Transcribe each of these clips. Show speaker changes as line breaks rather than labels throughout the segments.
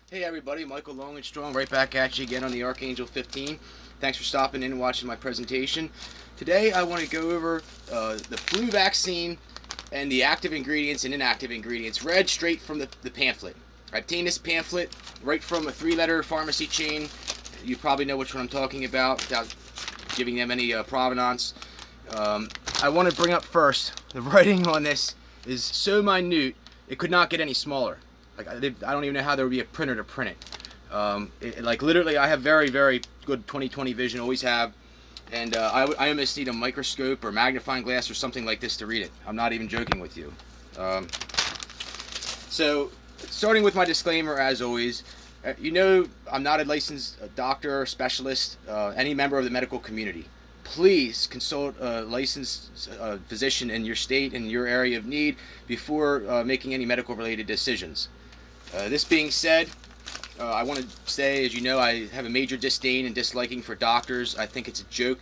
Hey everybody, Michael Long and Strong right back at you again on the Archangel 15. Thanks for stopping in and watching my presentation. Today I want to go over the flu vaccine and the active ingredients and inactive ingredients read straight from the pamphlet. I obtained this pamphlet right from a 3-letter pharmacy chain. You probably know which one I'm talking about without giving them any provenance. I want to bring up first, the writing on this is so minute it could not get any smaller. Like I don't even know how there would be a printer to print it. Like literally, I have very, very good 20/20 vision, always have, and I almost need a microscope or magnifying glass or something like this to read it. I'm not even joking with you. So, starting with my disclaimer, as always, you know I'm not a licensed doctor or specialist, any member of the medical community. Please consult a licensed physician in your state and your area of need before making any medical related decisions. This being said, I want to say, as you know, I have a major disdain and disliking for doctors. I think it's a joke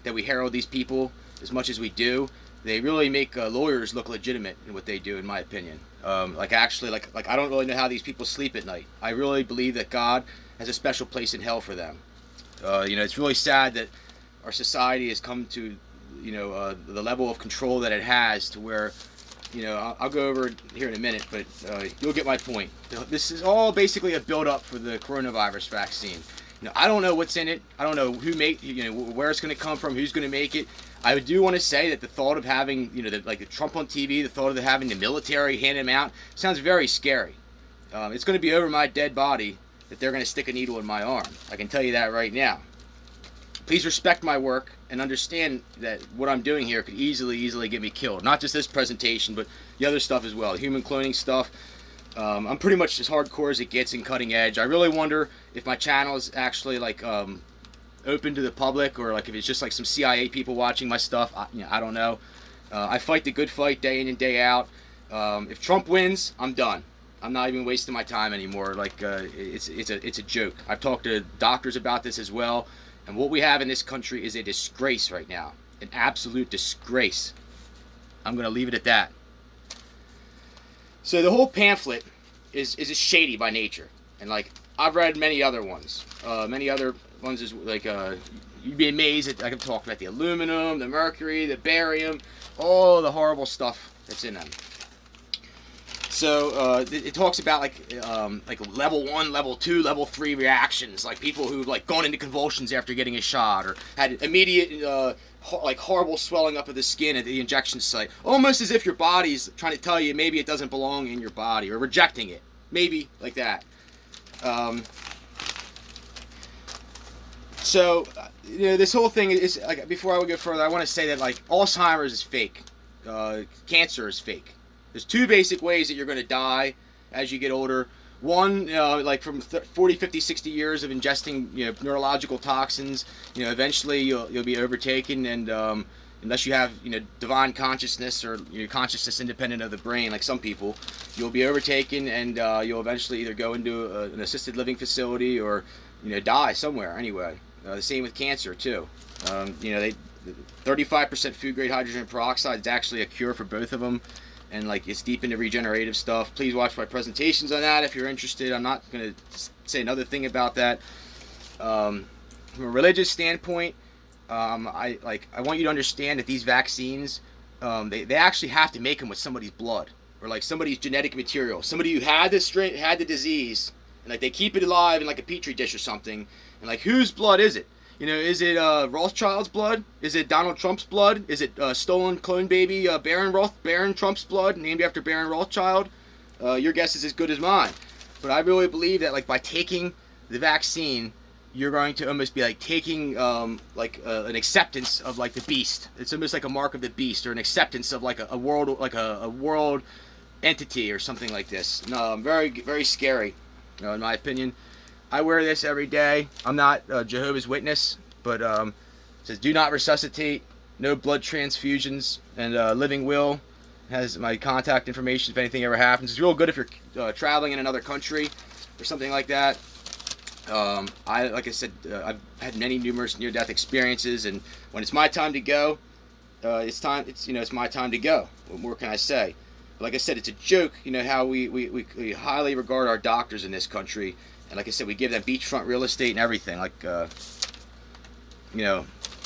that we herald these people as much as we do. They really make lawyers look legitimate in what they do, in my opinion. Like I don't really know how these people sleep at night. I really believe that God has a special place in hell for them. It's really sad that our society has come to, the level of control that it has, to where, I'll go over it here in a minute, but you'll get my point. This is all basically a build-up for the coronavirus vaccine. I don't know what's in it. I don't know who where it's going to come from, who's going to make it. I do want to say that the thought of having, like Trump on TV, the thought of having the military hand him out, sounds very scary. It's going to be over my dead body that they're going to stick a needle in my arm. I can tell you that right now. Please respect my work and understand that what I'm doing here could easily get me killed. Not just this presentation, but the other stuff as well. Human cloning stuff. I'm pretty much as hardcore as it gets in cutting edge. I really wonder if my channel is actually open to the public, or if it's just some CIA people watching my stuff. I don't know. I fight the good fight day in and day out. If Trump wins, I'm done. I'm not even wasting my time anymore. It's a joke. I've talked to doctors about this as well. And what we have in this country is a disgrace right now. An absolute disgrace. I'm going to leave it at that. So the whole pamphlet is shady by nature. And I've read many other ones. Many other ones is you'd be amazed at, I can talk about the aluminum, the mercury, the barium, all the horrible stuff that's in them. So it talks about level 1, level 2, level 3 reactions, like people who've gone into convulsions after getting a shot, or had immediate horrible swelling up of the skin at the injection site, almost as if your body's trying to tell you maybe it doesn't belong in your body, or rejecting it, maybe like that. So this whole thing is before I go further, I want to say that Alzheimer's is fake, cancer is fake. There's 2 basic ways that you're going to die as you get older. One, from 40, 50, 60 years of ingesting, neurological toxins, eventually you'll be overtaken, and unless you have, divine consciousness, or your consciousness independent of the brain, like some people, you'll be overtaken, and you'll eventually either go into an assisted living facility, or, die somewhere anyway. The same with cancer too. 35% food grade hydrogen peroxide is actually a cure for both of them. And it's deep into regenerative stuff. Please watch my presentations on that if you're interested. I'm not going to say another thing about that. From a religious standpoint, I want you to understand that these vaccines, they actually have to make them with somebody's blood, or somebody's genetic material. Somebody who had the disease, and they keep it alive in a petri dish or something. And whose blood is it? Is it Rothschild's blood? Is it Donald Trump's blood? Is it stolen clone baby Baron Trump's blood, named after Baron Rothschild? Your guess is as good as mine. But I really believe that by taking the vaccine, you're going to almost be taking an acceptance of the beast. It's almost like a mark of the beast, or an acceptance of a world, a world entity or something like this. No, very, very scary, in my opinion. I wear this every day. I'm not Jehovah's Witness, but it says do not resuscitate, no blood transfusions, and Living Will has my contact information if anything ever happens. It's real good if you're traveling in another country or something like that. Like I said, I've had numerous near-death experiences, and when it's my time to go, it's my time to go. What more can I say? like I said, it's a joke, how we highly regard our doctors in this country. And like I said, we give them beachfront real estate and everything. Like,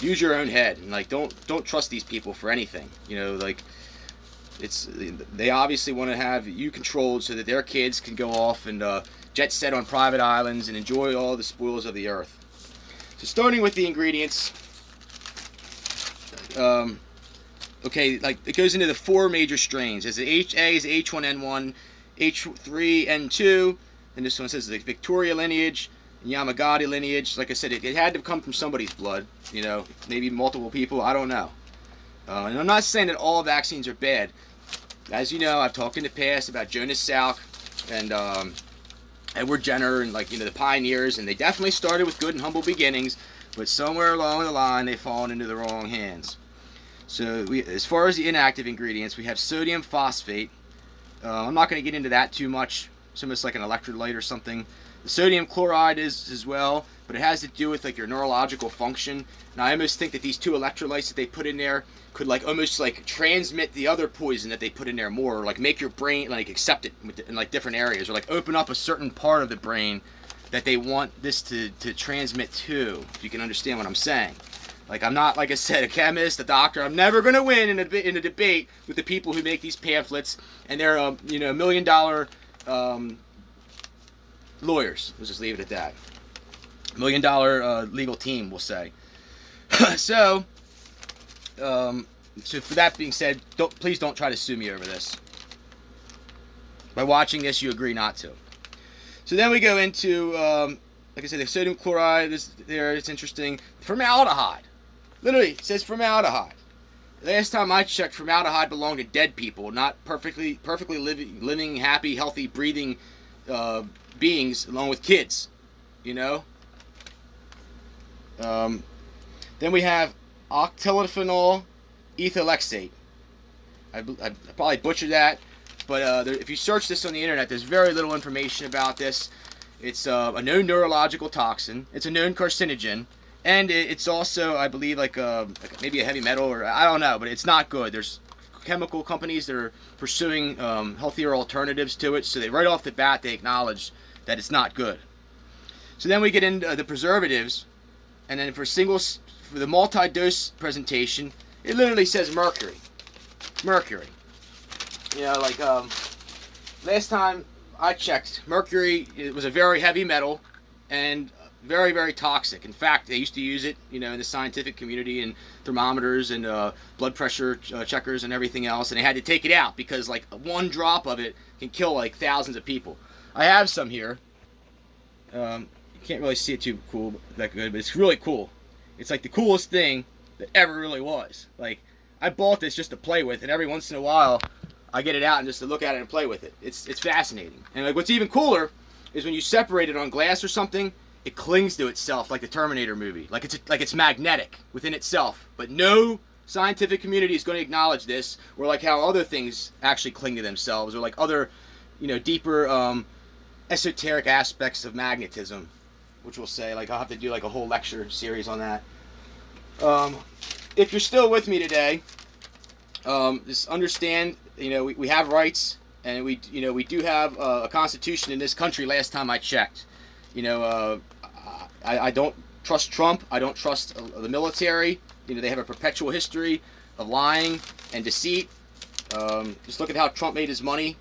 use your own head. And, like, don't trust these people for anything. Like, they obviously want to have you controlled so that their kids can go off and jet set on private islands and enjoy all the spoils of the earth. So starting with the ingredients, okay, like it goes into the 4 major strains. There's the HA is H1N1, H3N2, and this one says the Victoria lineage, and Yamagata lineage. Like I said, it had to come from somebody's blood, maybe multiple people, I don't know. And I'm not saying that all vaccines are bad. As you know, I've talked in the past about Jonas Salk and Edward Jenner and the pioneers, and they definitely started with good and humble beginnings, but somewhere along the line they've fallen into the wrong hands. So as far as the inactive ingredients, we have sodium phosphate. I'm not going to get into that too much. It's almost like an electrolyte or something. The sodium chloride is as well, but it has to do with your neurological function. And I almost think that these 2 electrolytes that they put in there could almost transmit the other poison that they put in there more, or make your brain accept it in different areas, or open up a certain part of the brain that they want this to transmit to, if you can understand what I'm saying. I'm not, like I said, a chemist, a doctor. I'm never going to win in a debate with the people who make these pamphlets, and they're $1 million lawyers. Let's just leave it at that. $1 million legal team, we'll say. So for that being said, please don't try to sue me over this. By watching this, you agree not to. So then we go into, like I said, the sodium chloride is there. It's interesting. Formaldehyde. Literally, it says formaldehyde. Last time I checked, formaldehyde belonged to dead people, not perfectly living, happy, healthy, breathing beings, along with kids. Then we have Octilophenol Etholexate. I probably butchered that, but if you search this on the internet, there's very little information about this. It's a known neurological toxin. It's a known carcinogen, and it's also, I believe, maybe a heavy metal, or I don't know, but it's not good. There's chemical companies that are pursuing healthier alternatives to it, so right off the bat they acknowledge that it's not good. So then we get into the preservatives, and then for the multi-dose presentation, it literally says mercury. Mercury. Last time I checked, mercury, it was a very heavy metal and very, very toxic. In fact, they used to use it, in the scientific community and thermometers and blood pressure checkers and everything else, and they had to take it out because 1 drop of it can kill thousands of people. I have some here. You can't really see it too that good, but it's really cool. It's the coolest thing that ever really was. I bought this just to play with, and every once in a while I get it out and just to look at it and play with it. It's fascinating. And what's even cooler is when you separate it on glass or something, it clings to itself like the Terminator movie. It's magnetic within itself. But no scientific community is going to acknowledge this, or how other things actually cling to themselves, or other, deeper esoteric aspects of magnetism, which we'll say. I'll have to do a whole lecture series on that. If you're still with me today, just understand, we have rights, and we do have a constitution in this country. Last time I checked, I don't trust Trump. I don't trust the military. They have a perpetual history of lying and deceit. Just look at how Trump made his money.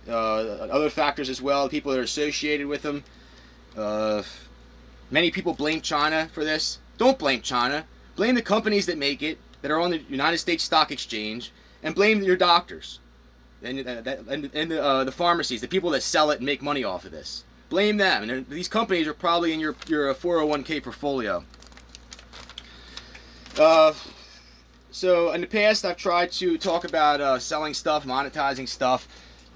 Other factors as well, people that are associated with him. Many people blame China for this. Don't blame China. Blame the companies that make it, that are on the United States Stock Exchange, and blame your doctors and the pharmacies, the people that sell it and make money off of this. Blame them. And these companies are probably in your 401k portfolio. So in the past, I've tried to talk about selling stuff, monetizing stuff.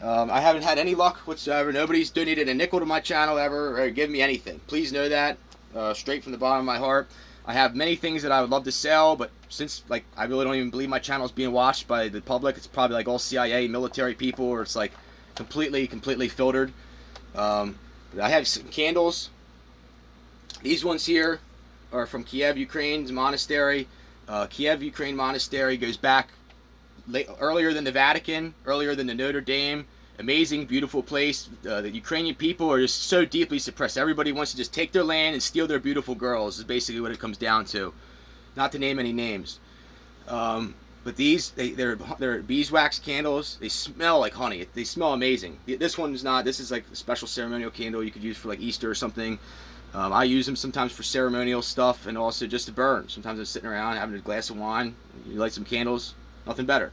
I haven't had any luck whatsoever. Nobody's donated a nickel to my channel ever, or given me anything. Please know that, straight from the bottom of my heart. I have many things that I would love to sell, but since I really don't even believe my channel is being watched by the public, it's probably all CIA military people, or it's completely filtered. I have some candles. These ones here are from Kiev, Ukraine's monastery. Kiev, Ukraine monastery goes back earlier than the Vatican, earlier than the Notre Dame. Amazing, beautiful place. The Ukrainian people are just so deeply suppressed. Everybody wants to just take their land and steal their beautiful girls, is basically what it comes down to. Not to name any names. But these, they're beeswax candles. They smell like honey. They smell amazing. This one's not. This is like a special ceremonial candle you could use for like Easter or something. I use them sometimes for ceremonial stuff and also just to burn. Sometimes I'm sitting around having a glass of wine. You light some candles. Nothing better.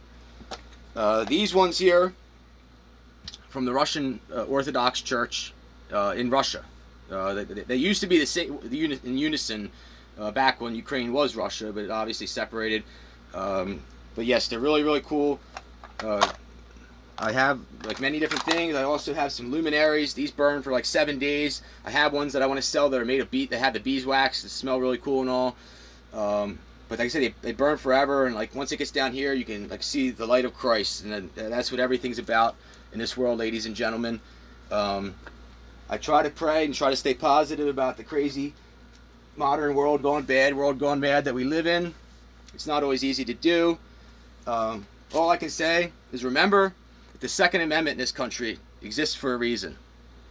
These ones here from the Russian Orthodox Church in Russia. They used to be the same in unison back when Ukraine was Russia, but it obviously separated. But yes, they're really, really cool. I have like many different things. I also have some luminaries. These burn for like 7 days. I have ones that I want to sell that are made of that have the beeswax. That smell really cool and all. But like I said, they burn forever. And like once it gets down here, you can like see the light of Christ, and that's what everything's about in this world, ladies and gentlemen. I try to pray and try to stay positive about the crazy modern world gone bad, world gone mad that we live in. It's not always easy to do. All I can say is remember that the Second Amendment in this country exists for a reason.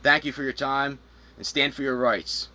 Thank you for your time, and stand for your rights.